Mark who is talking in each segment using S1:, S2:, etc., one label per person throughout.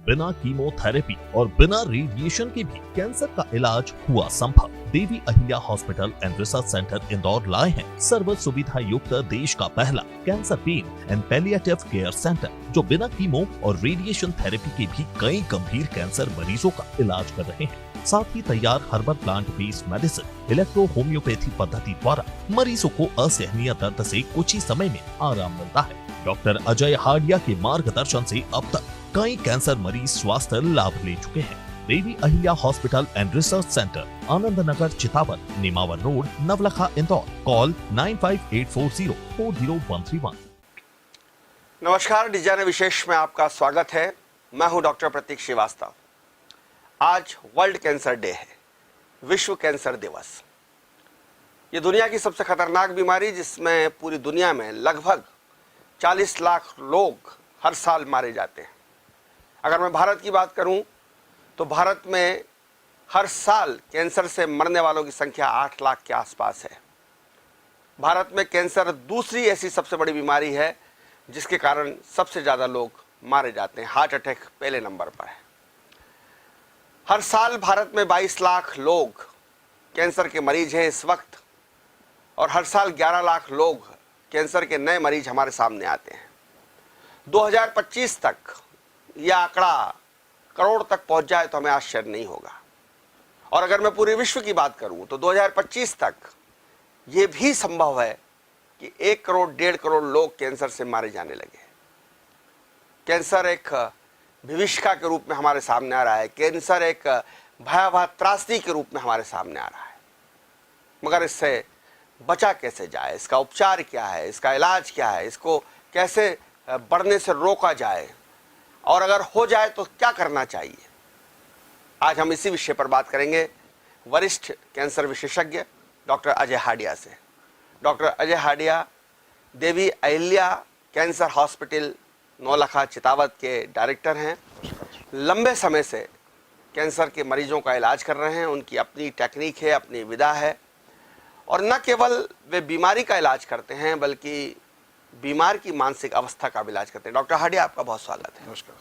S1: बिना कीमोथेरेपी और बिना रेडिएशन के भी कैंसर का इलाज हुआ संभव। Devi Ahilya hospital and research centre Indore लाए हैं सर्व सुविधा युक्त देश का पहला cancer pain and palliative care centre, जो बिना कीमो और रेडिएशन थेरेपी के भी कई गंभीर कैंसर मरीजों का इलाज कर रहे हैं। साथ ही तैयार herbal plant based medicine, electro homeopathy पद्धति द्वारा मरीजों को असहनीय दर्द से कुछ ही समय में आराम मिलता है। डॉक्टर अजय हाडिया के मार्गदर्शन से अब तक कई कैंसर मरीज स्वास्थ्य लाभ ले चुके हैं। Devi Ahilya hospital and research centre, Anand Nagar, Chitawan, Nimawar road, Navlakha, Indore. Call 9584040131।
S2: नमस्कार, डिजाइन विशेष में आपका स्वागत है। मैं हूं डॉक्टर प्रतीक श्रीवास्तव। आज वर्ल्ड कैंसर डे है, विश्व कैंसर दिवस। ये दुनिया की सबसे खतरनाक बीमारी, जिसमें पूरी दुनिया में लगभग 40 लाख लोग हर साल मारे जाते हैं। अगर मैं भारत की बात करूं तो भारत में हर साल कैंसर से मरने वालों की संख्या 8 लाख के आसपास है। भारत में कैंसर दूसरी ऐसी सबसे बड़ी बीमारी है जिसके कारण सबसे ज़्यादा लोग मारे जाते हैं। हार्ट अटैक पहले नंबर पर है। हर साल भारत में 22 लाख लोग कैंसर के मरीज हैं इस वक्त, और हर साल 11 लाख लोग कैंसर के नए मरीज हमारे सामने आते हैं। 2025 तक यह आंकड़ा करोड़ तक पहुंच जाए तो हमें आश्चर्य नहीं होगा। और अगर मैं पूरे विश्व की बात करूं तो 2025 तक यह भी संभव है कि 1 करोड़ 1.5 करोड़ लोग कैंसर से मारे जाने लगे। कैंसर एक विभीषिका के रूप में हमारे सामने आ रहा है। कैंसर एक भयावह त्रासदी के रूप में हमारे सामने आ रहा है। मगर इससे बचा कैसे जाए, इसका उपचार क्या है, इसका इलाज क्या है, इसको कैसे बढ़ने से रोका जाए, और अगर हो जाए तो क्या करना चाहिए, आज हम इसी विषय पर बात करेंगे वरिष्ठ कैंसर विशेषज्ञ डॉक्टर अजय हाडिया से। डॉक्टर अजय हाडिया देवी अहिल्या कैंसर हॉस्पिटल नौलखा चितावत के डायरेक्टर हैं। लंबे समय से कैंसर के मरीजों का इलाज कर रहे हैं। उनकी अपनी टेक्निक है, अपनी विधा है, और न केवल वे बीमारी का इलाज करते हैं बल्कि बीमार की मानसिक अवस्था का भी इलाज करते हैं। डॉक्टर हाडिया, आपका बहुत स्वागत है।
S3: नमस्कार।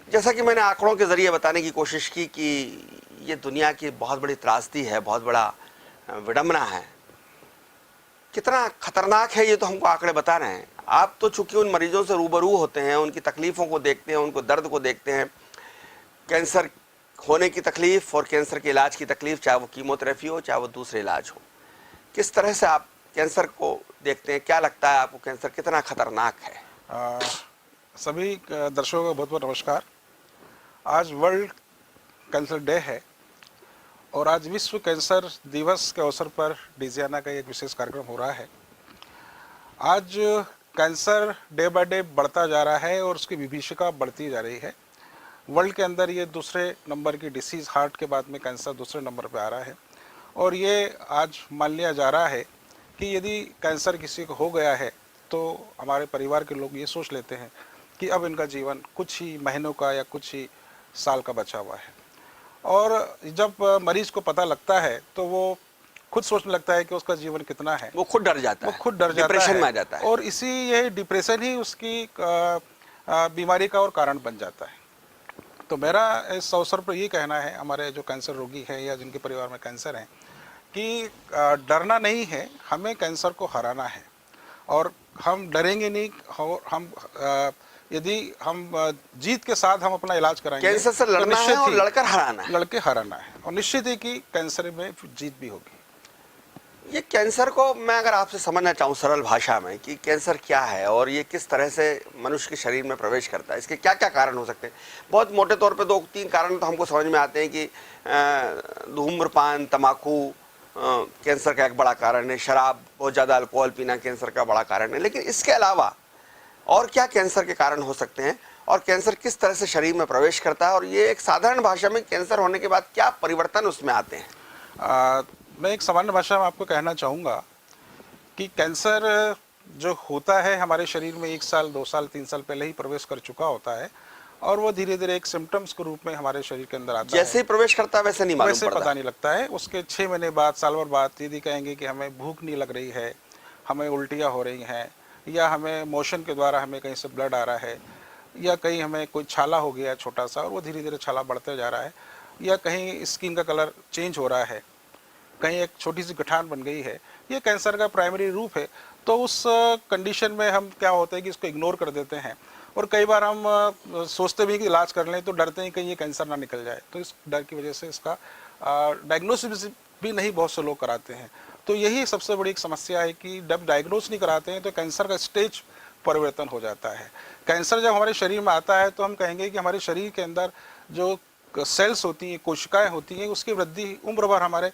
S2: जैसा कि मैंने आंकड़ों के जरिए बताने की कोशिश की कि ये दुनिया की बहुत बड़ी त्रासदी है, बहुत बड़ा विडंबना है। कितना खतरनाक है ये तो हमको आंकड़े बता रहे हैं। आप तो चूंकि उन मरीजों से रूबरू होते हैं, उनकी तकलीफ़ों को देखते हैं, उनको दर्द को देखते हैं, कैंसर होने की तकलीफ़ और कैंसर के इलाज की तकलीफ़, चाहे वो कीमोथेरेपी हो चाहे वो दूसरे इलाज हो। किस तरह से आप कैंसर को देखते हैं? क्या लगता है आपको कैंसर कितना खतरनाक है?
S3: सभी दर्शकों को बहुत बहुत नमस्कार। आज वर्ल्ड कैंसर डे है और आज विश्व कैंसर दिवस के अवसर पर डिजियाना का एक विशेष कार्यक्रम हो रहा है। आज कैंसर डे बाय डे बढ़ता जा रहा है और उसकी विभीषिका बढ़ती जा रही है। वर्ल्ड के अंदर ये दूसरे नंबर की डिसीज़, हार्ट के बाद में कैंसर दूसरे नंबर पे आ रहा है। और ये आज मान लिया जा रहा है कि यदि कैंसर किसी को हो गया है तो हमारे परिवार के लोग ये सोच लेते हैं कि अब इनका जीवन कुछ ही महीनों का या कुछ ही साल का बचा हुआ है। और जब मरीज को पता लगता है तो वो खुद सोचने लगता है कि उसका जीवन कितना है।
S2: वो खुद डर जाता है,
S3: वो खुद डर जाता है,
S2: डिप्रेशन में आ जाता है।
S3: और इसी ये डिप्रेशन ही उसकी बीमारी का और कारण बन जाता है। तो मेरा इस अवसर पर ये कहना है हमारे जो कैंसर रोगी हैं या जिनके परिवार में कैंसर हैं कि डरना नहीं है, हमें कैंसर को हराना है। और हम डरेंगे नहीं, हम यदि हम जीत के साथ हम अपना इलाज कराएंगे।
S2: कैंसर से लड़ना है और लड़कर हराना है।
S3: लड़के हराना है, और निश्चित ही कि कैंसर में जीत भी होगी।
S2: ये कैंसर को मैं अगर आपसे समझना चाहूँ सरल भाषा में कि कैंसर क्या है और ये किस तरह से मनुष्य के शरीर में प्रवेश करता है, इसके क्या क्या कारण हो सकते हैं? बहुत मोटे तौर पे 2-3 कारण तो हमको समझ में आते हैं कि धूम्रपान, तम्बाकू कैंसर का एक बड़ा कारण है, शराब, बहुत ज़्यादा अल्कोहल पीना कैंसर का बड़ा कारण है। लेकिन इसके अलावा और क्या कैंसर के कारण हो सकते हैं, और कैंसर किस तरह से शरीर में प्रवेश करता है, और ये एक साधारण भाषा में कैंसर होने के बाद क्या परिवर्तन उसमें आते हैं?
S3: मैं एक सामान्य भाषा में आपको कहना चाहूँगा कि कैंसर जो होता है हमारे शरीर में 1 साल, 2 साल, 3 साल पहले ही प्रवेश कर चुका होता है, और वो धीरे धीरे एक सिम्टम्स के रूप में हमारे शरीर के अंदर आता है।
S2: जैसे ही प्रवेश करता है वैसे नहीं मालूम पड़ता,
S3: वैसे पता नहीं लगता है। उसके 6 महीने बाद, साल भर बाद यदि कहेंगे कि हमें भूख नहीं लग रही है, हमें उल्टियाँ हो रही हैं, या हमें मोशन के द्वारा हमें कहीं से ब्लड आ रहा है, या कहीं हमें कोई छाला हो गया छोटा सा और वो धीरे धीरे छाला बढ़ते जा रहा है, या कहीं स्किन का कलर चेंज हो रहा है, कहीं एक छोटी सी गठान बन गई है, ये कैंसर का प्राइमरी रूप है। तो उस कंडीशन में हम क्या होता है कि इसको इग्नोर कर देते हैं, और कई बार हम सोचते भी कि इलाज कर लें तो डरते हैं कहीं ये कैंसर ना निकल जाए, तो इस डर की वजह से इसका डायग्नोसिस भी नहीं बहुत से लोग कराते हैं। तो यही सबसे बड़ी एक समस्या है कि जब डायग्नोस नहीं कराते हैं तो कैंसर का स्टेज परिवर्तन हो जाता है। कैंसर जब हमारे शरीर में आता है तो हम कहेंगे कि हमारे शरीर के अंदर जो सेल्स होती हैं, कोशिकाएं होती हैं, उसकी वृद्धि उम्र भर हमारे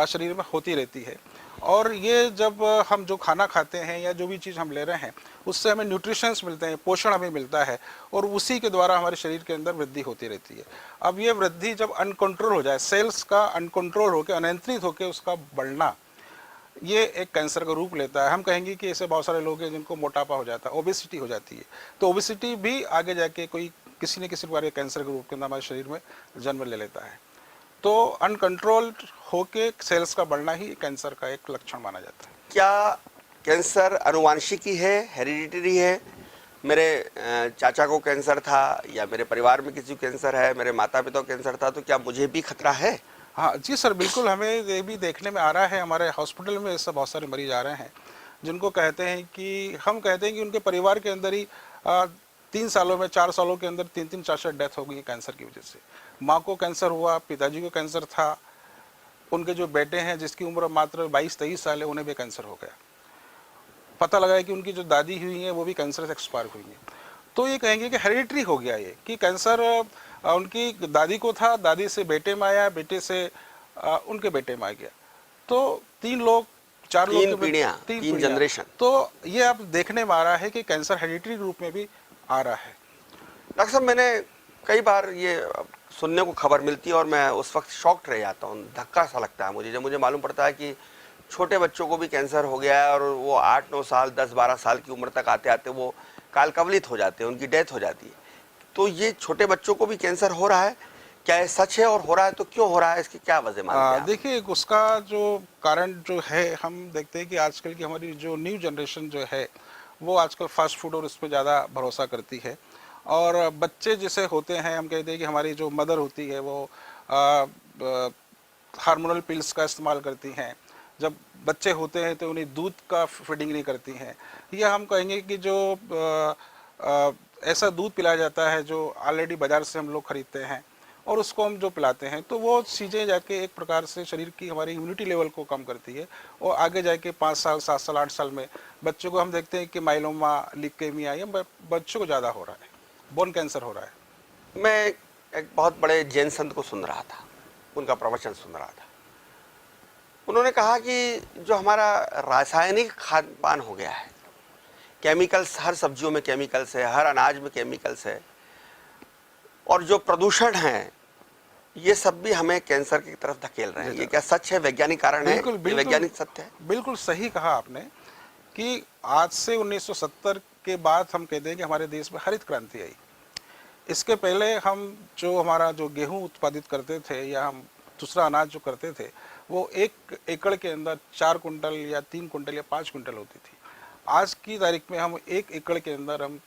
S3: शरीर में होती रहती है। और ये जब हम जो खाना खाते हैं या जो भी चीज़ हम ले रहे हैं उससे हमें न्यूट्रिशंस मिलते हैं, पोषण हमें मिलता है, और उसी के द्वारा हमारे शरीर के अंदर वृद्धि होती रहती है। अब ये वृद्धि जब अनकंट्रोल हो जाए, सेल्स का अनकंट्रोल होकर, अनियंत्रित होकर उसका बढ़ना, ये एक कैंसर का रूप लेता है। हम कहेंगे कि ऐसे बहुत सारे लोग हैं जिनको मोटापा हो जाता है, ओबेसिटी हो जाती है। तो ओबेसिटी भी आगे जाके कोई किसी न किसी प्रकार के कैंसर के रूप के अंदर हमारे शरीर में जन्म ले लेता है। तो अनकंट्रोल्ड होके सेल्स का बढ़ना ही कैंसर का एक लक्षण माना जाता है।
S2: क्या कैंसर अनुवांशिकी है, हेरिडिटरी है? मेरे चाचा को कैंसर था, या मेरे परिवार में किसी को कैंसर है, मेरे माता पिता को कैंसर था, तो क्या मुझे भी खतरा है?
S3: हाँ जी सर, बिल्कुल। हमें ये भी देखने में आ रहा है, हमारे हॉस्पिटल में ऐसे बहुत सारे मरीज आ रहे हैं जिनको कहते हैं कि हम कहते हैं कि उनके परिवार के अंदर ही 3 सालों में, 4 सालों के अंदर 3-3, 4-4 डेथ हो गई कैंसर की वजह से। माँ को कैंसर हुआ, पिताजी को कैंसर था, उनके जो बेटे हैं जिसकी उम्र मात्र 22-23 साल है, उन्हें भी कैंसर हो गया। पता लगा है कि उनकी जो दादी हुई हैं वो भी कैंसर से एक्सपायर हुई हैं। तो ये कहेंगे कि हेरिडिटरी हो गया ये, कि कैंसर उनकी दादी को था, दादी से बेटे में आया, बेटे से उनके बेटे में आ गया। तो 3 लोग, 4 लोग,
S2: 3 पीढ़ियां, 3 जनरेशन।
S3: तो ये अब देखने में आ रहा है कि कैंसर हेरिडिटरी रूप में भी आ रहा है।
S2: डॉक्टर साहब, मैंने कई बार ये सुनने को खबर मिलती है और मैं उस वक्त शॉक्ड रह जाता हूँ, धक्का सा लगता है मुझे जब मुझे मालूम पड़ता है कि छोटे बच्चों को भी कैंसर हो गया है और वो 8-9 साल, 10-12 साल की उम्र तक आते आते वो काल कवलित हो जाते हैं, उनकी डेथ हो जाती है। तो ये छोटे बच्चों को भी कैंसर हो रहा है, क्या ये सच है? और हो रहा है तो क्यों हो रहा है, इसकी क्या वजह मानते हैं आप?
S3: देखिए, उसका जो कारण जो है, हम देखते हैं कि आजकल की हमारी जो न्यू जनरेशन जो है वो आजकल फास्ट फूड और उस पर ज़्यादा भरोसा करती है। और बच्चे जैसे होते हैं, हम कहते हैं कि हमारी जो मदर होती है वो हार्मोनल पिल्स का इस्तेमाल करती हैं। जब बच्चे होते हैं तो उन्हें दूध का फीडिंग नहीं करती हैं, या हम कहेंगे कि जो ऐसा दूध पिलाया जाता है जो ऑलरेडी बाज़ार से हम लोग खरीदते हैं और उसको हम जो पिलाते हैं, तो वो चीज़ें जाके एक प्रकार से शरीर की हमारी इम्यूनिटी लेवल को कम करती है। और आगे जाके 5 साल, 7 साल, 8 साल में बच्चों को हम देखते हैं कि माइलोमा, ल्यूकेमिया, या बच्चों को ज़्यादा हो रहा है, बोन कैंसर हो रहा है।
S2: मैं एक बहुत बड़े जैन संत को सुन रहा था, उनका प्रवचन सुन रहा था। उन्होंने कहा कि जो हमारा रासायनिक खान पान हो गया है, केमिकल्स, हर सब्जियों में केमिकल्स है, हर अनाज में केमिकल्स है, और जो प्रदूषण है, ये सब भी हमें कैंसर की तरफ धकेल रहे हैं। ये क्या सच है? वैज्ञानिक कारण है?
S3: बिल्कुल, बिल्कुल,
S2: वैज्ञानिक सत्य है?
S3: बिल्कुल सही कहा आपने कि आज से 1970 के बाद हम कहते हैं कि हमारे देश में हरित क्रांति आई। इसके पहले हम जो हमारा जो गेहूं उत्पादित करते थे या हम दूसरा अनाज जो करते थे, वो 1 एकड़ के अंदर 4 कुंटल या 3 कुंटल या 5 कुंटल होती थी। आज की तारीख में हम 1 एकड़ के अंदर हम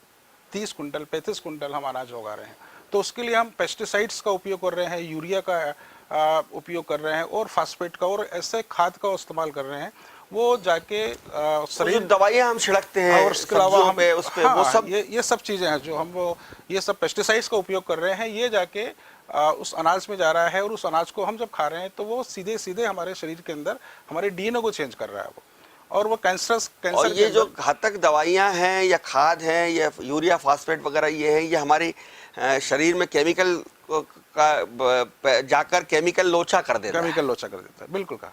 S3: 30 कुंटल, 35 कुंटल हम अनाज उगा रहे हैं। तो उसके लिए हम पेस्टिसाइड्स का उपयोग कर रहे हैं, यूरिया का उपयोग कर रहे हैं, और फास्फेट का, और ऐसे खाद का इस्तेमाल कर रहे हैं। वो जाके
S2: शरीर, दवाइयाँ हम छिड़कते हैं
S3: और उसके अलावा हम
S2: उस पे, वो सब
S3: ये सब चीज़ें हैं जो हम वो ये सब पेस्टिसाइड्स का उपयोग कर रहे हैं। ये जाके उस अनाज में जा रहा है, और उस अनाज को हम जब खा रहे हैं तो वो सीधे सीधे हमारे शरीर के अंदर हमारे डीएनए को चेंज कर रहा है वो, और वो कैंसर
S2: और ये जो घातक दवाइयाँ हैं या खाद हैं या यूरिया, फास्फेट वगैरह, ये हैं, ये हमारे शरीर में केमिकल का जाकर केमिकल लोचा कर देता
S3: है। बिल्कुल कहा।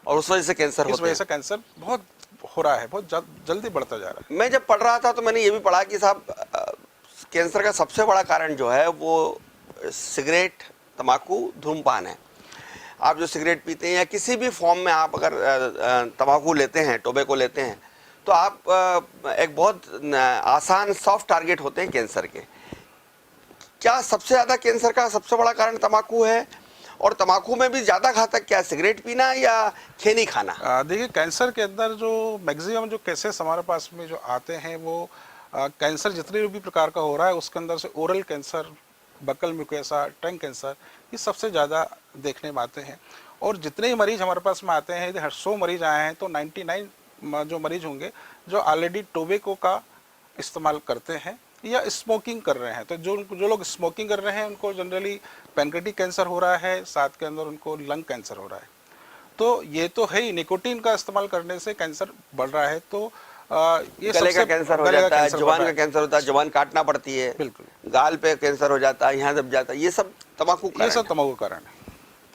S2: और उस वजह से कैंसर होता है।
S3: इस वजह से कैंसर बहुत हो रहा है, बहुत जल्दी बढ़ता जा रहा है।
S2: मैं जब पढ़ रहा था तो मैंने ये भी पढ़ा कि साहब, कैंसर का सबसे बड़ा कारण जो है वो सिगरेट, तम्बाकू, धूम्रपान है। आप जो सिगरेट पीते हैं या किसी भी फॉर्म में आप अगर तम्बाकू लेते हैं, टोबैको लेते हैं, तो आप एक बहुत आसान सॉफ्ट टारगेट होते हैं कैंसर के। क्या सबसे ज़्यादा कैंसर का सबसे बड़ा कारण तम्बाकू है? और तम्बाकू में भी ज़्यादा घातक क्या, सिगरेट पीना या खैनी खाना?
S3: देखिए, कैंसर के अंदर जो मैक्सिमम जो केसेस हमारे पास में जो आते हैं वो कैंसर जितने भी प्रकार का हो रहा है उसके अंदर से ओरल कैंसर, बक्कल म्यूकोसा, टंग कैंसर, ये सबसे ज़्यादा देखने में आते हैं। और जितने ही मरीज हमारे पास में आते हैं, यदि 100 मरीज आए हैं तो 99 जो मरीज होंगे जो ऑलरेडी टोबैको का इस्तेमाल करते हैं या स्मोकिंग कर रहे हैं। तो जो लोग स्मोकिंग कर रहे हैं उनको जनरली पैनक्रेटिक कैंसर हो रहा है, साथ के अंदर उनको लंग कैंसर हो रहा है। तो ये तो है ही, निकोटीन का इस्तेमाल करने से कैंसर बढ़ रहा है। तो ये
S2: गले का कैंसर हो जाता है, जुबान का कैंसर होता है, जुबान काटना पड़ती है,
S3: बिल्कुल,
S2: गाल पे कैंसर हो जाता है, यहाँ दब जाता है, ये सब तंबाकू
S3: ये सब तंबाकू का कारण है।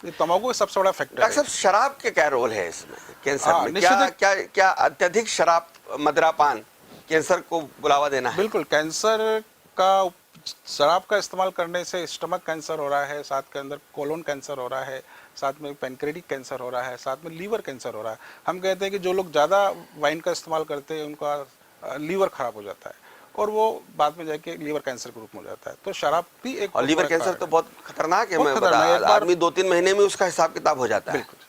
S3: ये तंबाकू सबसे बड़ा फैक्टर है।
S2: डॉक्टर साहब, शराब के क्या रोल है इसमें कैंसर में?
S3: निश्चित
S2: क्या क्या अत्यधिक शराब, मदिरापान कैंसर को बुलावा देना है?
S3: बिल्कुल, कैंसर का शराब का इस्तेमाल करने से स्टमक कैंसर हो रहा है, साथ के अंदर कोलोन कैंसर हो रहा है, साथ में पैनक्रेटिक कैंसर हो रहा है, साथ में लीवर कैंसर हो रहा है। हम कहते हैं कि जो लोग ज़्यादा वाइन का इस्तेमाल करते हैं उनका लीवर खराब हो जाता है और वो बाद में जाके लीवर कैंसर के रूप में हो जाता है। तो शराब भी एक,
S2: और लीवर कैंसर तो बहुत खतरनाक है,
S3: बहुत खतरनाक है।
S2: आदमी 2-3 महीने में उसका हिसाब किताब हो जाता है।
S3: बिल्कुल।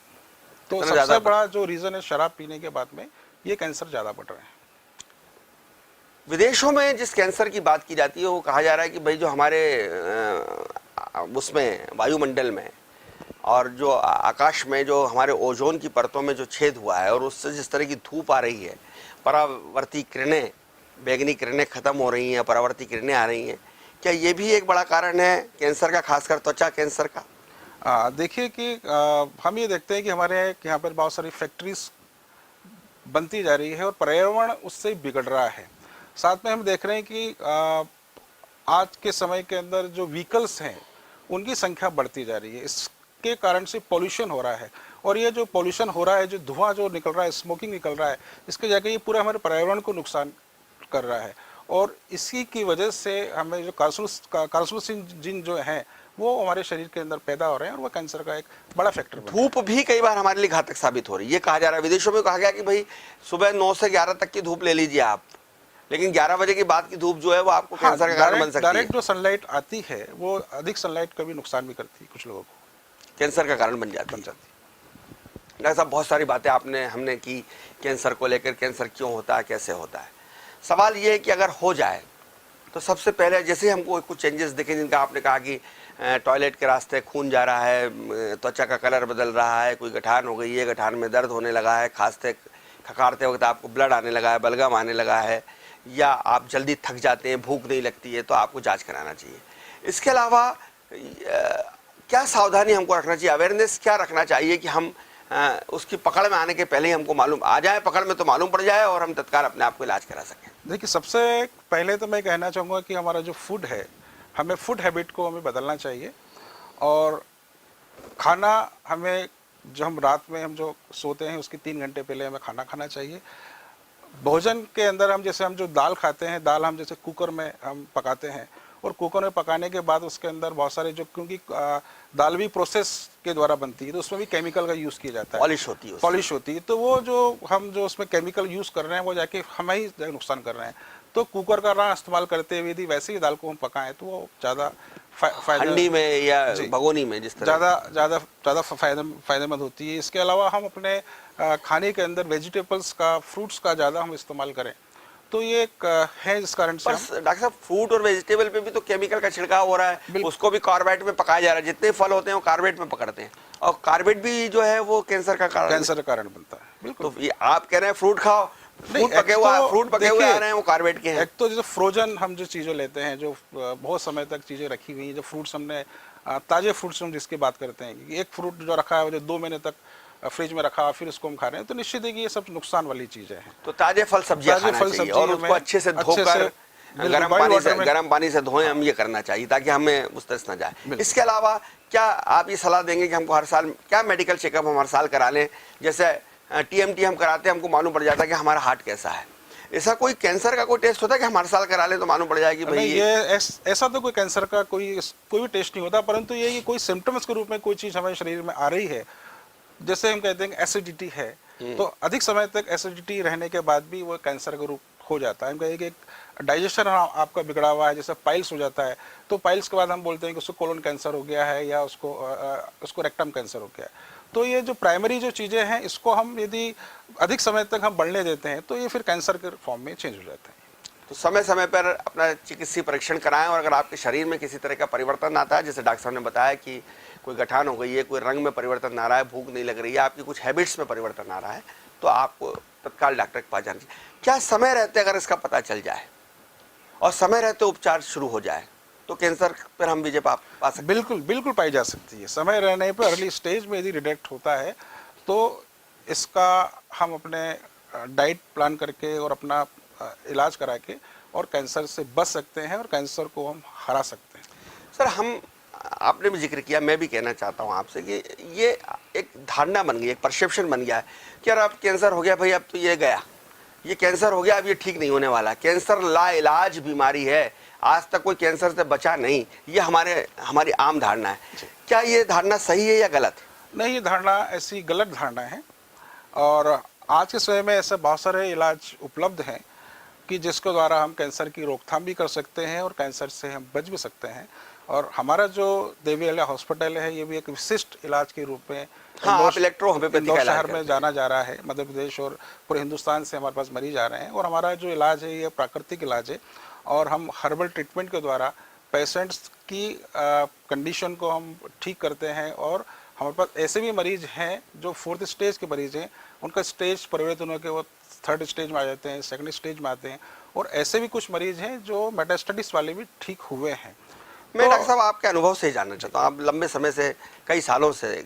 S3: तो सबसे बड़ा जो रीज़न है शराब पीने के बाद में ये कैंसर ज़्यादा बढ़ रहे हैं।
S2: विदेशों में जिस कैंसर की बात की जाती है वो कहा जा रहा है कि भाई जो हमारे उसमें वायुमंडल में और जो आकाश में जो हमारे ओजोन की परतों में जो छेद हुआ है और उससे जिस तरह की धूप आ रही है, परावर्ती किरणें, बैगनी किरणें खत्म हो रही हैं, परावर्ती किरणें आ रही हैं, क्या ये भी एक बड़ा कारण है कैंसर का, खासकर त्वचा कैंसर का?
S3: देखिए कि हम ये देखते हैं कि हमारे यहाँ पर बहुत सारी फैक्ट्रीज बनती जा रही है और पर्यावरण उससे बिगड़ रहा है। साथ में हम देख रहे हैं कि आज के समय के अंदर जो व्हीकल्स हैं उनकी संख्या बढ़ती जा रही है। इसके कारण से पॉल्यूशन हो रहा है और ये जो पॉल्यूशन हो रहा है, जो धुआं जो निकल रहा है, स्मोकिंग निकल रहा है, इसके जाके ये पूरा हमारे पर्यावरण को नुकसान कर रहा है। और इसी की वजह से हमें जो कार्सिनोजेन जो हैं वो हमारे शरीर के अंदर पैदा हो रहे हैं और वो कैंसर का एक बड़ा फैक्टर बन रहा है।
S2: धूप भी कई बार हमारे लिए घातक साबित हो रही है। ये कहा जा रहा है, विदेशों में कहा गया कि भाई सुबह 9 से 11 तक की धूप ले लीजिए आप, लेकिन 11 बजे के बाद की धूप जो है वो आपको कैंसर का कारण बन सकती है।
S3: डायरेक्ट जो सनलाइट आती है वो अधिक सनलाइट कभी नुकसान भी करती है, कुछ लोगों को
S2: कैंसर का कारण बन जाती है। डॉक्टर साहब, बहुत सारी बातें हमने की कैंसर को लेकर, कैंसर क्यों होता है, कैसे होता है। सवाल ये है कि अगर हो जाए तो सबसे पहले जैसे हमको कुछ चेंजेस दिखे, जिनका आपने कहा कि टॉयलेट के रास्ते खून जा रहा है, त्वचा का कलर बदल रहा है, कोई गठान हो गई है, गठान में दर्द होने लगा है, खांसते खकारते वक्त आपको ब्लड आने लगा है, बलगम आने लगा है, या आप जल्दी थक जाते हैं, भूख नहीं लगती है, तो आपको जांच कराना चाहिए। इसके अलावा क्या सावधानी हमको रखना चाहिए, अवेयरनेस क्या रखना चाहिए कि हम उसकी पकड़ में आने के पहले ही हमको मालूम आ जाए, पकड़ में तो मालूम पड़ जाए और हम तत्काल अपने आप को इलाज करा सकें?
S3: देखिए, सबसे पहले तो मैं कहना चाहूँगा कि हमारा जो फूड है, हमें फूड हैबिट को हमें बदलना चाहिए। और खाना हमें, जो हम रात में हम जो सोते हैं उसके 3 घंटे पहले हमें खाना खाना चाहिए। भोजन के अंदर हम जैसे हम जो दाल खाते हैं, दाल हम जैसे कुकर में हम पकाते हैं और कुकर में पकाने के बाद उसके अंदर बहुत सारे जो, क्योंकि दाल भी प्रोसेस के द्वारा बनती है तो उसमें भी केमिकल का यूज़ किया जाता है, पॉलिश होती है। तो वो जो हम जो उसमें केमिकल यूज़ कर रहे हैं वो जाके हमें ही नुकसान कर रहे हैं। तो कुकर का ना इस्तेमाल करते हुए यदि वैसे ही दाल को हम पकाएं तो वो ज़्यादा
S2: हंडी में या भगोनी में जिस तरह
S3: ज़्यादा फायदेमंद होती है। इसके अलावा हम अपने खाने के अंदर वेजिटेबल्स का, फ्रूट्स का ज़्यादा हम इस्तेमाल करें तो ये एक है जिस कारण से।
S2: डॉक्टर साहब, फ्रूट और वेजिटेबल पे भी तो केमिकल का छिड़काव हो रहा है, उसको भी कार्बेट में पकाया जा रहा है। जितने फल होते हैं वो कार्बेट में पकड़ते हैं और कार्बेट भी जो है वो कैंसर का कारण बनता है।
S3: बिल्कुल।
S2: तो ये आप कह रहे हैं फ्रूट खाओ, फ्रूट पके हुए आ रहे हैं वो कार्बेट के हैं।
S3: एक तो जैसे फ्रोजन हम जो चीज़ें लेते हैं, जो बहुत समय तक चीज़ें रखी हुई हैं, जो फ्रूट्स हमने ताज़े फ्रूट्स हम जिसकी बात करते हैं, एक फ्रूट जो रखा है जो 2 महीने तक फ्रिज में रखा फिर उसको हम खा रहे हैं, तो निश्चित है कि ये सब नुकसान वाली चीज़ें हैं।
S2: तो ताजे फल सब्जियां खाना चाहिए और उसको अच्छे से धोकर गर्म पानी से धोएं, हम ये करना चाहिए ताकि हमें उस तरह ना जाए। इसके अलावा क्या आप ये सलाह देंगे कि हमको हर साल क्या मेडिकल चेकअप हम हर साल करा लें? जैसे TMT हम कराते हैं, हमको मालूम पड़ जाता है कि हमारा हार्ट कैसा है। ऐसा कोई कैंसर का कोई टेस्ट होता है कि हम हर साल करा लें तो मालूम पड़ जाए कि भाई
S3: ये ऐसा तो कोई कैंसर का कोई भी टेस्ट नहीं होता, परंतु ये कोई सिम्टम्स के रूप में कोई चीज़ हमारे शरीर में आ रही है, जैसे हम कहते हैं एसिडिटी है, तो अधिक समय तक एसिडिटी रहने के बाद भी वो कैंसर का रूप हो जाता है। हम कहें कि डाइजेशन आपका बिगड़ा हुआ है, जैसे पाइल्स हो जाता है, तो पाइल्स के बाद हम बोलते हैं कि उसको कोलोन कैंसर हो गया है या उसको रेक्टम कैंसर हो गया है। तो ये जो प्राइमरी जो चीज़ें हैं, इसको हम यदि अधिक समय तक हम बढ़ने देते हैं तो ये फिर कैंसर के फॉर्म में चेंज हो जाते हैं।
S2: तो समय समय पर अपना चिकित्सीय परीक्षण कराएं, और अगर आपके शरीर में किसी तरह का परिवर्तन आता है, जैसे डॉक्टर साहब ने बताया कि कोई गठान हो गई है, कोई रंग में परिवर्तन आ रहा है, भूख नहीं लग रही है, आपकी कुछ हैबिट्स में परिवर्तन आ रहा है, तो आपको तत्काल डॉक्टर के पास जाना चाहिए। क्या समय रहते अगर इसका पता चल जाए और समय रहते उपचार शुरू हो जाए तो कैंसर पर हम विजय पा सकते हैं?
S3: बिल्कुल बिल्कुल पाई जा सकती है। समय रहने पर अर्ली स्टेज में यदि डिटेक्ट होता है तो इसका हम अपने डाइट प्लान करके और अपना इलाज करा के और कैंसर से बच सकते हैं और कैंसर को हम हरा सकते हैं।
S2: सर, हम आपने भी जिक्र किया, मैं भी कहना चाहता हूँ आपसे कि ये एक धारणा बन गई, एक परसेप्शन बन गया है कि यार अब कैंसर हो गया भाई, अब तो ये गया, ये कैंसर हो गया, अब ये ठीक नहीं होने वाला। कैंसर लाइलाज बीमारी है, आज तक कोई कैंसर से बचा नहीं, ये हमारी आम धारणा है। क्या ये धारणा सही है या गलत?
S3: नहीं, ये धारणा ऐसी गलत धारणा है। और आज के समय में ऐसे बहुत सारे इलाज उपलब्ध हैं कि जिसके द्वारा हम कैंसर की रोकथाम भी कर सकते हैं और कैंसर से हम बच भी सकते हैं। और हमारा जो देवी अहिल्या हॉस्पिटल है, ये भी एक विशिष्ट इलाज के रूप में
S2: आप इलेक्ट्रोहोम्योपैथी का इलाज
S3: शहर में जाना जा रहा है। मध्य प्रदेश और पूरे हिंदुस्तान से हमारे पास मरीज आ रहे हैं। और हमारा जो इलाज है ये प्राकृतिक इलाज है और हम हर्बल ट्रीटमेंट के द्वारा पेशेंट्स की कंडीशन को हम ठीक करते हैं। और हमारे पास ऐसे भी मरीज हैं जो 4th स्टेज के मरीज हैं, उनका स्टेज परिवर्तन होकर वो 3rd स्टेज में आ जाते हैं, 2nd स्टेज में आते हैं। और ऐसे भी कुछ मरीज हैं जो मेटास्टेटिस वाले भी ठीक हुए हैं।
S2: मैं डॉक्टर साहब आपके अनुभव से ही जानना चाहता हूँ, आप लंबे समय से, कई सालों से,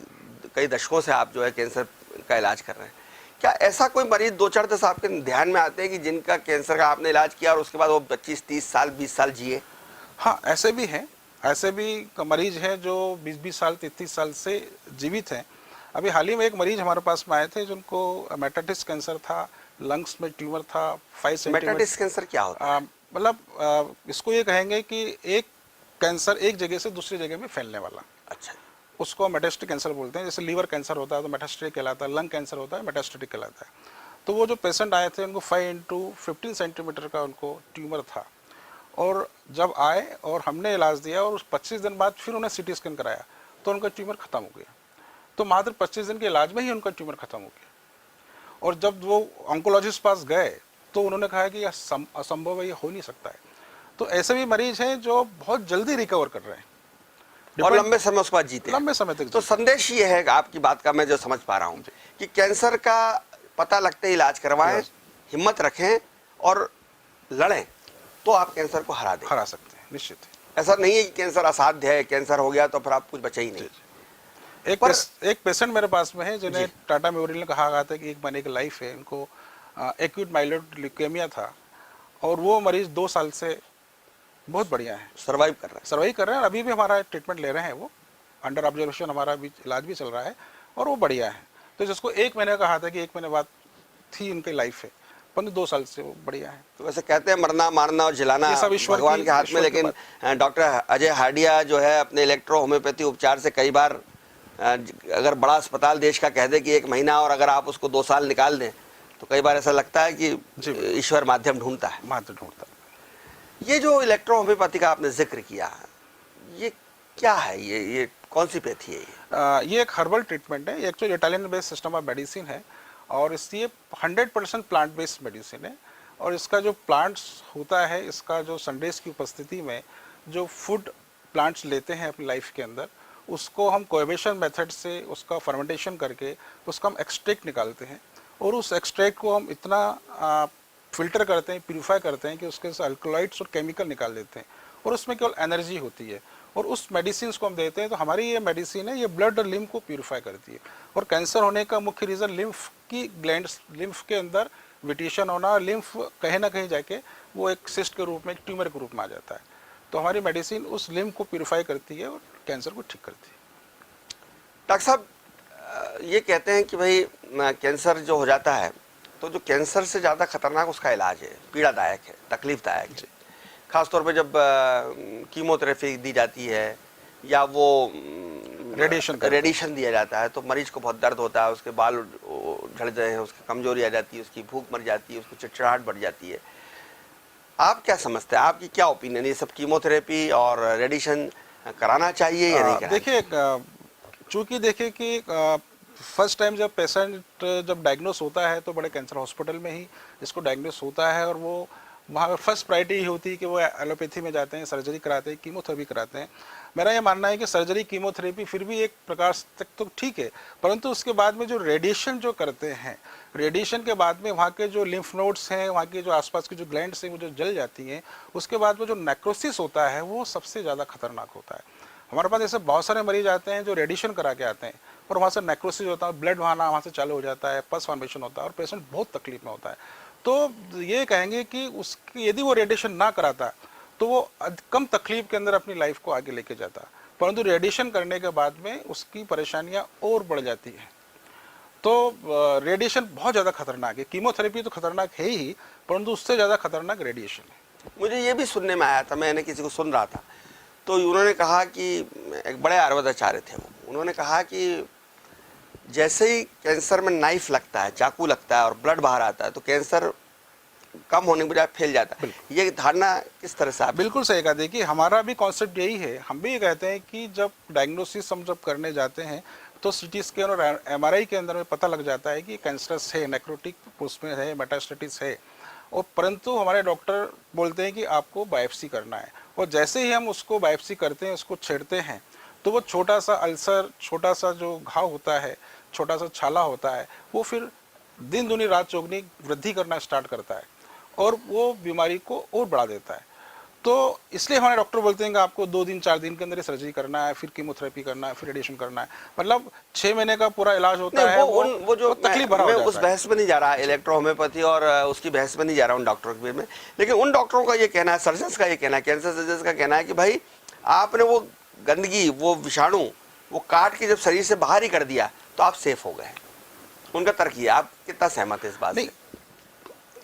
S2: कई दशकों से आप जो है कैंसर का इलाज कर रहे हैं। क्या ऐसा कोई मरीज 2-4 दस आपके ध्यान में आते हैं कि जिनका कैंसर का आपने इलाज किया और उसके बाद वो 25-30 साल 20 साल जिए?
S3: हाँ, ऐसे भी हैं। ऐसे भी मरीज हैं जो 20-20 साल 33 साल से जीवित हैं। अभी हाल ही में एक मरीज हमारे पास में आए थे जिनको मेटास्टेटिस कैंसर था, लंग्स में ट्यूमर था 5 सेंटीमीटर।
S2: मेटास्टेटिस कैंसर क्या होता है?
S3: मतलब इसको ये कहेंगे कि एक कैंसर एक जगह से दूसरी जगह में फैलने वाला।
S2: अच्छा,
S3: उसको मेटास्टेटिक कैंसर बोलते हैं। जैसे लीवर कैंसर होता है तो मेटास्टेटिक कहलाता है, लंग कैंसर होता है मेटास्टेटिक कहलाता है। तो वो जो पेशेंट आए थे उनको 5x15 सेंटीमीटर का उनको ट्यूमर था। और जब आए और हमने इलाज दिया और उस 25 दिन बाद फिर उन्हें CT स्कैन कराया तो उनका ट्यूमर खत्म हो गया। तो मात्र 25 दिन के इलाज में ही उनका ट्यूमर खत्म हो गया। और जब वो ऑन्कोलॉजिस्ट पास गए तो उन्होंने कहा कि यह असंभव है, ये हो नहीं सकता है। तो ऐसे भी मरीज हैं जो बहुत जल्दी रिकवर कर रहे हैं
S2: और लंबे समय उसके बाद जीते,
S3: लंबे समय तक।
S2: तो संदेश ये है आपकी बात का, मैं जो समझ पा रहा हूँ कि कैंसर का पता लगते ही इलाज करवाएं, हिम्मत रखें और लड़ें, तो आप कैंसर को हरा
S3: सकते हैं, निश्चित है।
S2: ऐसा नहीं है कि कैंसर असाध्य है, कैंसर हो गया तो फिर आप कुछ बचा ही नहीं।
S3: एक पेशेंट मेरे पास में है जिन्हें टाटा मेमोरियल ने कहा गया था कि 1 महीने की लाइफ है। इनको एक्यूट माइलोइड ल्यूकेमिया था और वो मरीज 2 साल से बहुत बढ़िया है, सर्वाइव कर रहे हैं। अभी भी हमारा ट्रीटमेंट ले रहे हैं, वो अंडर ऑब्जर्वेशन, हमारा भी इलाज भी चल रहा है और वो बढ़िया है। तो जिसको 1 महीने कहा था कि 1 महीने बाद थी उनकी लाइफ है, 2 साल से वो बढ़िया है।
S2: तो वैसे कहते हैं मरना मारना और जिलाना भगवान के हाथ में, लेकिन डॉक्टर अजय हाडिया जो है अपने इलेक्ट्रो होम्योपैथी उपचार से कई बार, अगर बड़ा अस्पताल देश का कह दे कि 1 महीना और अगर आप उसको 2 साल निकाल दें तो कई बार ऐसा लगता है कि ईश्वर माध्यम ढूंढता है। ये जो इलेक्ट्रो होम्योपैथी का आपने जिक्र किया, ये क्या है? ये कौन सी पैथी है?
S3: ये एक हर्बल ट्रीटमेंट है। Actually Italian based system of medicine है और ये 100% प्लांट बेस्ड मेडिसिन है। और इसका जो प्लांट्स होता है, इसका जो सनरेज की उपस्थिति में जो फूड प्लांट्स लेते हैं अपनी लाइफ के अंदर, उसको हम कोएबेशन मेथड से उसका फर्मेंटेशन करके उसका हम एक्सट्रैक्ट निकालते हैं। और उस एक्सट्रैक्ट को हम इतना फिल्टर करते हैं, प्यूरिफाई करते हैं कि उसके से अल्कलॉइड्स और केमिकल निकाल देते हैं और उसमें केवल एनर्जी होती है। और उस मेडिसिन को हम देते हैं। तो हमारी ये मेडिसिन है, ये ब्लड और लिम्फ को प्यूरिफाई करती है। और कैंसर होने का मुख्य रीज़न लिम्फ की ग्लैंड्स, लिम्फ के अंदर विटेशन होना, और लिम्फ कहीं ना कहीं जाके वो एक सिस्ट के रूप में, एक ट्यूमर के रूप में आ जाता है। तो हमारी मेडिसिन उस लिम्फ को प्यूरिफाई करती है और कैंसर को ठीक करती है।
S2: डॉक्टर साहब, ये कहते हैं कि भाई कैंसर जो हो जाता है तो जो कैंसर से ज़्यादा खतरनाक उसका इलाज है, पीड़ादायक है, तकलीफदायक है। खासतौर पे जब कीमोथेरेपी दी जाती है या वो रेडिएशन दिया जाता है तो मरीज को बहुत दर्द होता है, उसके बाल झड़ जाते हैं, उसकी कमजोरी आ जाती है, उसकी भूख मर जाती है, उसको चिड़चिड़ाहट बढ़ जाती है। आप क्या समझते हैं, आपकी क्या ओपिनियन, ये सब कीमोथेरेपी और रेडिएशन कराना चाहिए या नहीं कराना?
S3: देखिए, चूँकि देखिए कि फर्स्ट टाइम जब पेशेंट जब डायग्नोस होता है तो बड़े कैंसर हॉस्पिटल में ही इसको डायग्नोस होता है और वो वहाँ फर्स्ट प्रायोरिटी ये होती है कि वो एलोपैथी में जाते हैं, सर्जरी कराते हैं, कीमोथेरेपी कराते हैं। मेरा ये मानना है कि सर्जरी कीमोथेरेपी फिर भी एक प्रकार तक तो ठीक है, परंतु उसके बाद में जो रेडिएशन जो करते हैं, रेडिएशन के बाद में वहाँ के जो लिम्फ नोड्स हैं, वहाँ के जो आसपास की जो ग्लैंड्स हैं वो जो जल जाती हैं, उसके बाद में जो नेक्रोसिस होता है वो सबसे ज़्यादा खतरनाक होता है। हमारे पास ऐसे बहुत सारे मरीज आते हैं जो रेडिएशन करा के आते हैं और वहाँ से नेक्रोसिस होता है, ब्लड वहाँ से चालू हो जाता है, पस फॉर्मेशन होता है और पेशेंट बहुत तकलीफ में होता है। तो ये कहेंगे कि उसकी यदि वो रेडिएशन ना कराता तो वो कम तकलीफ के अंदर अपनी लाइफ को आगे लेके जाता, परंतु रेडिएशन करने के बाद में उसकी परेशानियां और बढ़ जाती हैं। तो रेडिएशन बहुत ज़्यादा खतरनाक है। कीमोथेरेपी तो खतरनाक है ही, परंतु उससे ज़्यादा खतरनाक रेडिएशन है।
S2: मुझे ये भी सुनने में आया था, मैंने किसी को सुन रहा था, तो उन्होंने कहा कि एक बड़े आयुर्वेदाचार्य थे वो, उन्होंने कहा कि जैसे ही कैंसर में नाइफ लगता है, चाकू लगता है और ब्लड बाहर आता है तो कैंसर कम होने के बजाय फैल जाता है। ये धारणा किस तरह से आप?
S3: बिल्कुल सही कहा। देखिए हमारा भी कॉन्सेप्ट यही है, हम भी ये कहते हैं कि जब डायग्नोसिस हम जब करने जाते हैं तो सीटी स्कैन और एमआरआई के अंदर में पता लग जाता है कि कैंसरस है, नेक्रोटिक उसमें है, मेटास्टेटिस है, और परंतु हमारे डॉक्टर बोलते हैं कि आपको बायोप्सी करना है। और जैसे ही हम उसको बायोप्सी करते हैं, उसको छेड़ते हैं, तो वो छोटा सा अल्सर, छोटा सा जो घाव होता है, छोटा सा छाला होता है, वो फिर दिन दूनी रात चौगनी वृद्धि करना स्टार्ट करता है और वो बीमारी को और बढ़ा देता है। तो इसलिए हमारे डॉक्टर बोलते हैं कि आपको 2 दिन 4 दिन के अंदर सर्जरी करना है, फिर कीमोथेरेपी करना है, फिर रेडिएशन करना है। मतलब 6 महीने का पूरा इलाज होता है।
S2: वो जो
S3: तकलीफ भरा
S2: मैं
S3: हो
S2: उस
S3: जाता है।
S2: बहस में नहीं जा रहा, इलेक्ट्रो होम्योपैथी और उसकी बहस में नहीं जा रहा हूँ डॉक्टरों के में, लेकिन उन डॉक्टरों का ये कहना है, सर्जन्स का ये कहना है, कैंसर सर्जन्स का कहना है कि भाई आपने वो गंदगी, वो विषाणु, वो काट के जब शरीर से बाहर ही कर दिया तो आप सेफ हो गए। उनका तर्क ये, आप कितना सहमत है इस बात से?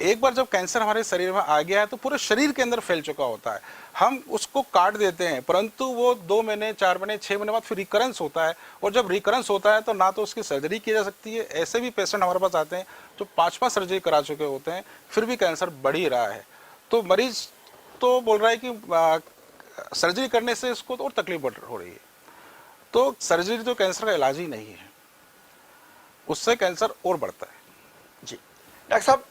S3: एक बार जब कैंसर हमारे शरीर में आ गया है तो पूरे शरीर के अंदर फैल चुका होता है। हम उसको काट देते हैं, परंतु वो 2 महीने, 4 महीने, 6 महीने बाद फिर रिकरेंस होता है, और जब रिकरेंस होता है तो ना तो उसकी सर्जरी की जा सकती है। ऐसे भी पेशेंट हमारे पास आते हैं जो 5 सर्जरी करा चुके होते हैं, फिर भी कैंसर बढ़ ही रहा है। तो मरीज तो बोल रहा है कि सर्जरी करने से इसको तो और तकलीफ बढ़ हो रही है। तो सर्जरी तो कैंसर का इलाज ही नहीं है, उससे कैंसर और बढ़ता है।
S2: जी डॉक्टर साहब,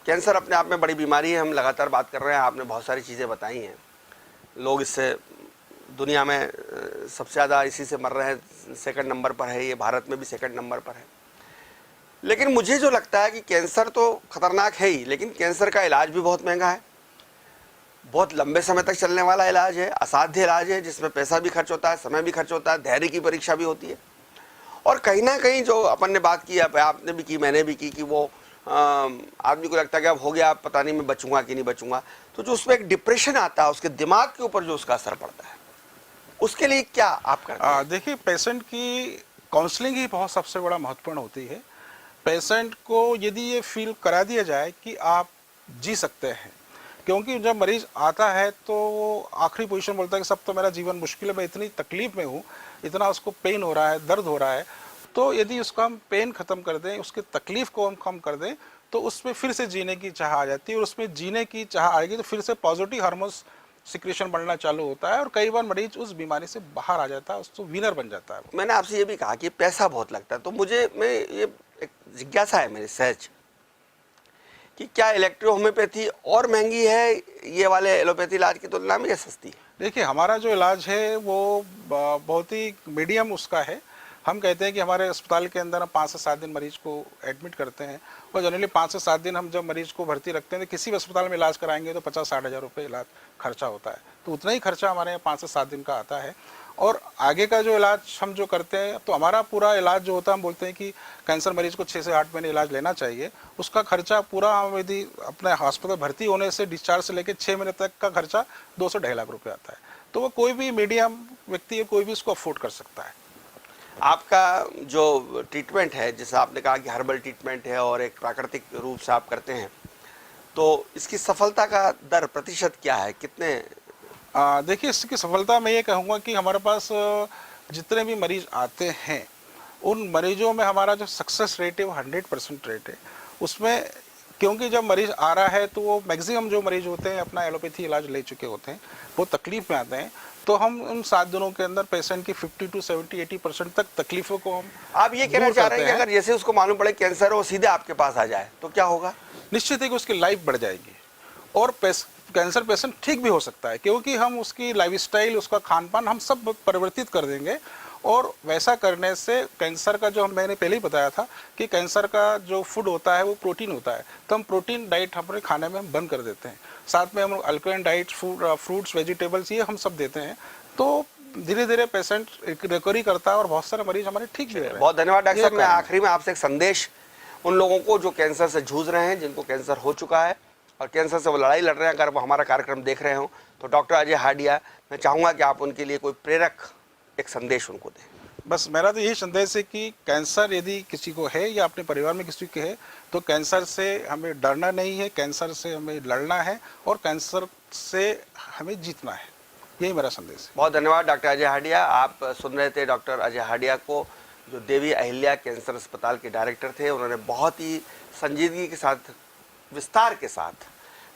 S2: कैंसर अपने आप में बड़ी बीमारी है, हम लगातार बात कर रहे हैं, आपने बहुत सारी चीज़ें बताई हैं। लोग इससे दुनिया में सबसे ज़्यादा इसी से मर रहे हैं, सेकंड नंबर पर है ये, भारत में भी सेकंड नंबर पर है। लेकिन मुझे जो लगता है कि कैंसर तो खतरनाक है ही, लेकिन कैंसर का इलाज भी बहुत महंगा है, बहुत लंबे समय तक चलने वाला इलाज है, असाध्य इलाज है, जिसमें पैसा भी खर्च होता है, समय भी खर्च होता है, धैर्य की परीक्षा भी होती है। और कहीं ना कहीं जो अपन ने बात की, आपने भी की, मैंने भी की, कि वो आदमी को लगता है कि अब हो गया, पता नहीं मैं बचूंगा कि नहीं बचूंगा, तो जो उसमें एक डिप्रेशन आता है, उसके दिमाग के ऊपर जो उसका असर पड़ता है, उसके लिए क्या आप करते हैं?
S3: देखिए पेशेंट की काउंसलिंग ही बहुत सबसे बड़ा महत्वपूर्ण होती है। पेशेंट को यदि ये फील करा दिया जाए कि आप जी सकते हैं, क्योंकि जब मरीज आता है तो वो आखिरी पोजीशन बोलता है कि सब तो मेरा जीवन मुश्किल है, मैं इतनी तकलीफ में हूँ, इतना उसको पेन हो रहा है, दर्द हो रहा है। तो यदि उसका हम पेन ख़त्म कर दें, उसकी तकलीफ़ को हम कम कर दें, तो उसमें फिर से जीने की चाह आ जाती है, और उसमें जीने की चाह आएगी तो फिर से पॉजिटिव हार्मोन्स सिक्रेशन बढ़ना चालू होता है, और कई बार मरीज उस बीमारी से बाहर आ जाता है, उसको विनर बन जाता है।
S2: मैंने आपसे ये भी कहा कि पैसा बहुत लगता है, तो मैं ये एक जिज्ञासा है मेरी सहज कि क्या इलेक्ट्रो होम्योपैथी और महंगी है ये वाले एलोपैथी इलाज की तुलना में, या सस्ती है?
S3: देखिए हमारा जो इलाज है वो बहुत ही मीडियम उसका है। हम कहते हैं कि हमारे अस्पताल के अंदर हम 5 से 7 दिन मरीज को एडमिट करते हैं, और जनरली 5 से 7 दिन हम जब मरीज को भर्ती रखते हैं तो किसी भी अस्पताल में इलाज कराएंगे तो 50-60 हज़ार रुपये इलाज खर्चा होता है। तो उतना ही खर्चा हमारे यहाँ 5 से 7 दिन का आता है। और आगे का जो इलाज हम जो करते हैं, तो हमारा पूरा इलाज जो होता है, हम बोलते हैं कि कैंसर मरीज को 6 से 8 महीने इलाज लेना चाहिए। उसका खर्चा पूरा, हम यदि अपने हॉस्पिटल भर्ती होने से डिस्चार्ज से लेकर 6 महीने तक का खर्चा 2 से 2.5 लाख रुपये आता है। तो वो कोई भी मीडियम व्यक्ति है, कोई भी इसको अफोर्ड कर सकता है।
S2: आपका जो ट्रीटमेंट है, जैसा आपने कहा कि हर्बल ट्रीटमेंट है और एक प्राकृतिक रूप से आप करते हैं, तो इसकी सफलता का दर, प्रतिशत क्या है, कितने?
S3: देखिए इसकी सफलता मैं ये कहूँगा कि हमारे पास जितने भी मरीज आते हैं, उन मरीजों में हमारा जो सक्सेस रेट है वो 100% रेट है उसमें। क्योंकि जब मरीज आ रहा है तो वो मैक्सिमम जो मरीज होते हैं अपना एलोपैथी इलाज ले चुके होते हैं, वो तकलीफ में आते हैं, तो हम उन 7 दिनों के अंदर पेशेंट की 50 to 70-80% तक तकलीफों को हम
S2: आप ये कहना चाह रहे हैं कि अगर जैसे उसको मालूम पड़े कैंसर, वो सीधे आपके पास आ जाए तो क्या होगा?
S3: निश्चित है कि उसकी लाइफ बढ़ जाएगी और कैंसर पेशेंट ठीक भी हो सकता है, क्योंकि हम उसकी लाइफस्टाइल, उसका खान पान हम सब परिवर्तित कर देंगे। और वैसा करने से कैंसर का जो मैंने पहले ही बताया था कि कैंसर का जो फूड होता है वो प्रोटीन होता है, तो हम प्रोटीन डाइट अपने खाने में हम बंद कर देते हैं। साथ में हम अल्कलाइन डाइट, फ्रूट्स, वेजिटेबल्स ये हम सब देते हैं, तो धीरे धीरे पेशेंट रिकवरी करता है और बहुत सारे मरीज हमारे ठीक भी हो रहे हैं।
S2: बहुत धन्यवाद डॉक्टर साहब। मैं आखिरी में आपसे एक संदेश उन लोगों को जो कैंसर से जूझ रहे हैं, जिनको कैंसर हो चुका है और कैंसर से वो लड़ाई लड़ रहे हैं, अगर वो हमारा कार्यक्रम देख रहे हो तो डॉक्टर अजय हाडिया, मैं चाहूँगा कि आप उनके लिए कोई प्रेरक एक संदेश उनको दें।
S3: बस मेरा तो यही संदेश है कि कैंसर यदि किसी को है या अपने परिवार में किसी को है, तो कैंसर से हमें डरना नहीं है, कैंसर से हमें लड़ना है और कैंसर से हमें जीतना है। यही मेरा संदेश है।
S2: बहुत धन्यवाद डॉक्टर अजय हाडिया। आप सुन रहे थे डॉक्टर अजय हाडिया को, जो देवी अहिल्या कैंसर अस्पताल के डायरेक्टर थे। उन्होंने बहुत ही संजीदगी के साथ, विस्तार के साथ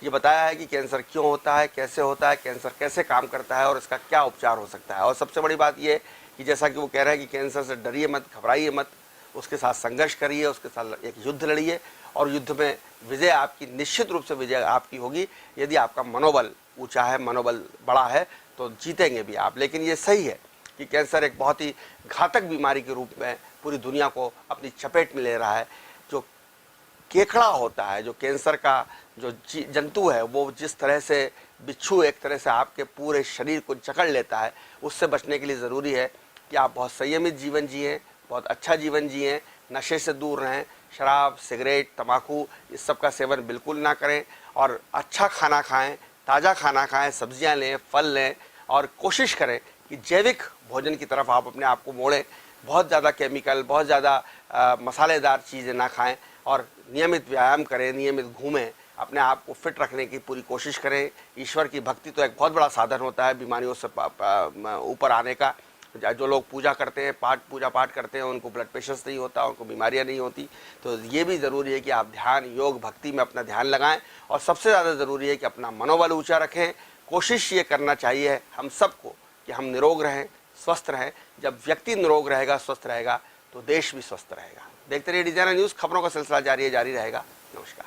S2: ये बताया है कि कैंसर क्यों होता है, कैसे होता है, कैंसर कैसे काम करता है और इसका क्या उपचार हो सकता है। और सबसे बड़ी बात ये कि जैसा कि वो कह रहे हैं कि कैंसर से डरिए मत, घबराइए मत, उसके साथ संघर्ष करिए, उसके साथ एक युद्ध लड़िए और युद्ध में विजय आपकी, निश्चित रूप से विजय आपकी होगी। यदि आपका मनोबल ऊंचा है, मनोबल बड़ा है, तो जीतेंगे भी आप। लेकिन ये सही है कि कैंसर एक बहुत ही घातक बीमारी के रूप में पूरी दुनिया को अपनी चपेट में ले रहा है। जो केकड़ा होता है, जो कैंसर का जो जंतु है, वो जिस तरह से बिच्छू एक तरह से आपके पूरे शरीर को जकड़ लेता है, उससे बचने के लिए ज़रूरी है कि आप बहुत संयमित जीवन जिएं, बहुत अच्छा जीवन जिएं, नशे से दूर रहें, शराब, सिगरेट, तंबाकू इस सब का सेवन बिल्कुल ना करें और अच्छा खाना खाएं, ताज़ा खाना खाएं, सब्जियां लें, फल लें और कोशिश करें कि जैविक भोजन की तरफ आप अपने आप को मोड़ें। बहुत ज़्यादा केमिकल, बहुत ज़्यादा मसालेदार चीज़ें ना खाएं और नियमित व्यायाम करें, नियमित घूमें, अपने आप को फिट रखने की पूरी कोशिश करें। ईश्वर की भक्ति तो एक बहुत बड़ा साधन होता है बीमारियों से ऊपर आने का। जो लोग पूजा करते हैं, पूजा पाठ करते हैं, उनको ब्लड प्रेशर नहीं होता, उनको बीमारियां नहीं होती। तो ये भी ज़रूरी है कि आप ध्यान, योग, भक्ति में अपना ध्यान लगाएं और सबसे ज़्यादा ज़रूरी है कि अपना मनोबल ऊँचा रखें। कोशिश ये करना चाहिए हम सबको कि हम निरोग रहें, स्वस्थ रहें। जब व्यक्ति निरोग रहेगा, स्वस्थ रहेगा, तो देश भी स्वस्थ रहेगा। देखते रहिए डिजाइनर न्यूज़। खबरों का सिलसिला जारी रहेगा। नमस्कार।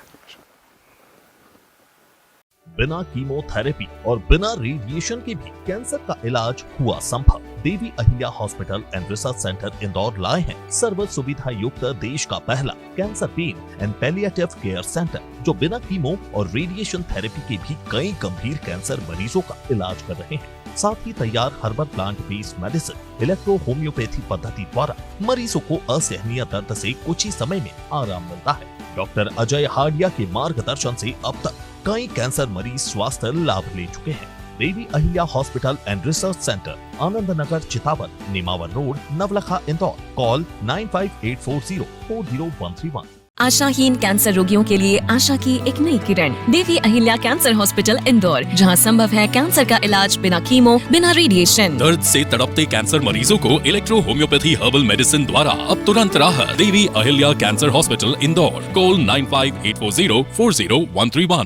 S1: बिना कीमोथेरेपी और बिना रेडिएशन के भी कैंसर का इलाज हुआ संभव। Devi Ahilya hospital and research centre Indore लाए हैं सर्व सुविधा युक्त देश का पहला cancer pain and palliative care centre, जो बिना कीमो और रेडिएशन थेरेपी के भी कई गंभीर कैंसर मरीजों का इलाज कर रहे हैं। साथ ही तैयार herbal plant based medicine, electro homeopathy पद्धति द्वारा मरीजों को असहनीय दर्द से कुछ ही समय में आराम मिलता है। डॉक्टर अजय हाडिया के मार्गदर्शन से अब तक कई कैंसर मरीज स्वास्थ्य लाभ ले चुके हैं। Devi Ahilya hospital and research centre, Anand Nagar, Chitawan, Nimawar road, Navlakha, Indore. Call 9584040131।
S4: आशाहीन कैंसर रोगियों के लिए आशा की एक नई किरण, देवी अहिल्या कैंसर हॉस्पिटल इंदौर, जहां संभव है कैंसर का इलाज बिना कीमो, बिना रेडिएशन।
S5: दर्द से तड़पते कैंसर मरीजों को इलेक्ट्रो होम्योपैथी हर्बल मेडिसिन द्वारा अब तुरंत राहत। Devi Ahilya cancer hospital Indore. Call 9584040131।